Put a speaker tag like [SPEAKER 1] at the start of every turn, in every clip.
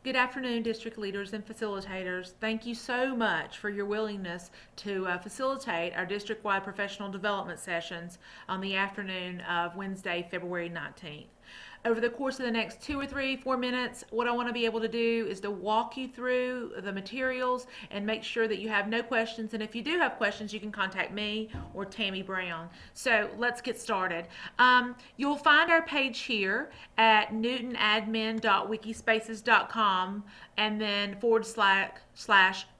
[SPEAKER 1] Good afternoon, district leaders and facilitators. Thank you so much for your willingness to facilitate our district-wide professional development sessions on the afternoon of Wednesday, February 19th. Over the course of the next 2 or 3, 4 minutes, what I want to be able to do is to walk you through the materials and make sure that you have no questions. And if you do have questions, you can contact me or Tammy Brown. So let's get started. You'll find our page here at newtonadmin.wikispaces.com and then /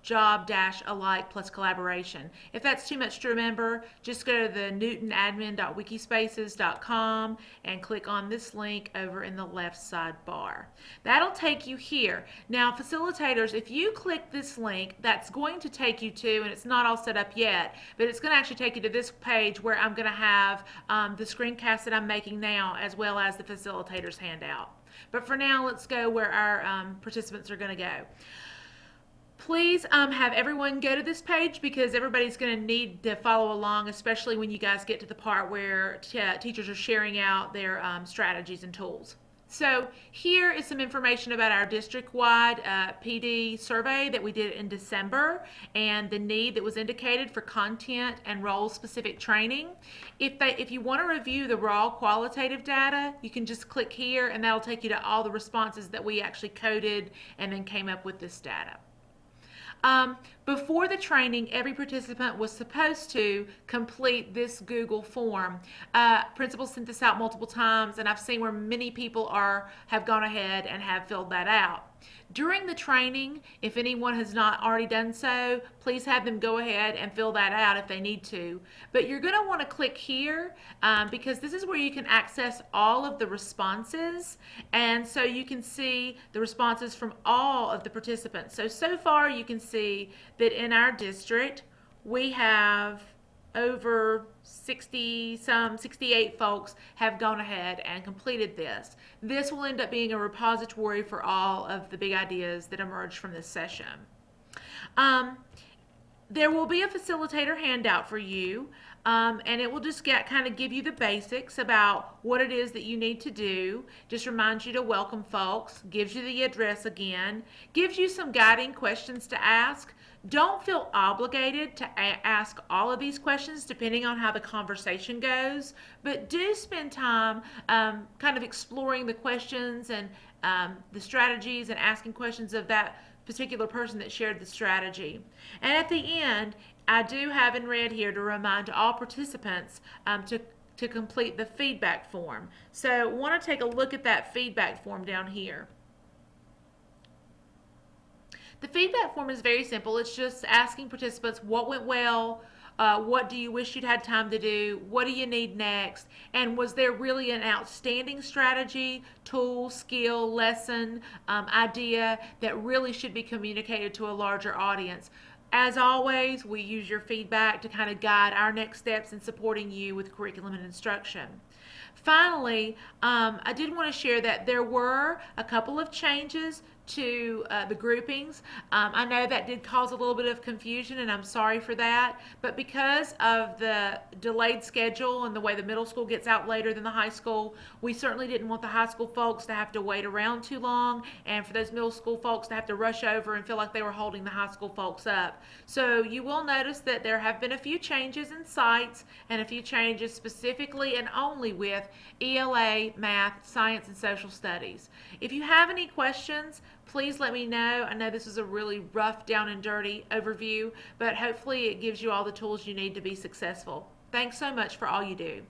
[SPEAKER 1] job-alike plus collaboration. If that's too much to remember, just go to the newtonadmin.wikispaces.com and click on this link over in the left sidebar. That'll take you here. Now, facilitators, if you click this link, that's going to take you to, and it's not all set up yet, but it's going to actually take you to this page where I'm going to have the screencast that I'm making now, as well as the facilitators handout. But for now, let's go where our participants are going to go. Please have everyone go to this page because everybody's going to need to follow along, especially when you guys get to the part where teachers are sharing out their strategies and tools. So here is some information about our district-wide PD survey that we did in December and the need that was indicated for content and role-specific training. If you want to review the raw qualitative data, you can just click here and that'll take you to all the responses that we actually coded and then came up with this data. Before the training, every participant was supposed to complete this Google form. Principals sent this out multiple times, and I've seen where many people have gone ahead and have filled that out. During the training, if anyone has not already done so, please have them go ahead and fill that out if they need to. But you're going to want to click here because this is where you can access all of the responses, and so you can see the responses from all of the participants. So far you can see that in our district we have over 68 folks have gone ahead and completed this. This will end up being a repository for all of the big ideas that emerged from this session. There will be a facilitator handout for you, and it will just kind of give you the basics about what it is that you need to do. Just reminds you to welcome folks, gives you the address again, gives you some guiding questions to ask. Don't feel obligated to ask all of these questions depending on how the conversation goes, but do spend time kind of exploring the questions and the strategies and asking questions of that particular person that shared the strategy. And at the end, I do have in red here to remind all participants to complete the feedback form. So want to take a look at that feedback form down here. The feedback form is very simple. It's just asking participants what went well, what do you wish you'd had time to do, what do you need next, and was there really an outstanding strategy, tool, skill, lesson, idea that really should be communicated to a larger audience. As always, we use your feedback to kind of guide our next steps in supporting you with curriculum and instruction. Finally, I did want to share that there were a couple of changes to the groupings. I know that did cause a little bit of confusion, and I'm sorry for that, but because of the delayed schedule and the way the middle school gets out later than the high school, we certainly didn't want the high school folks to have to wait around too long, and for those middle school folks to have to rush over and feel like they were holding the high school folks up. So you will notice that there have been a few changes in sites and a few changes specifically and only with ELA, math, science, and social studies. If you have any questions, please let me know. I know this is a really rough, down and dirty overview, but hopefully it gives you all the tools you need to be successful. Thanks so much for all you do.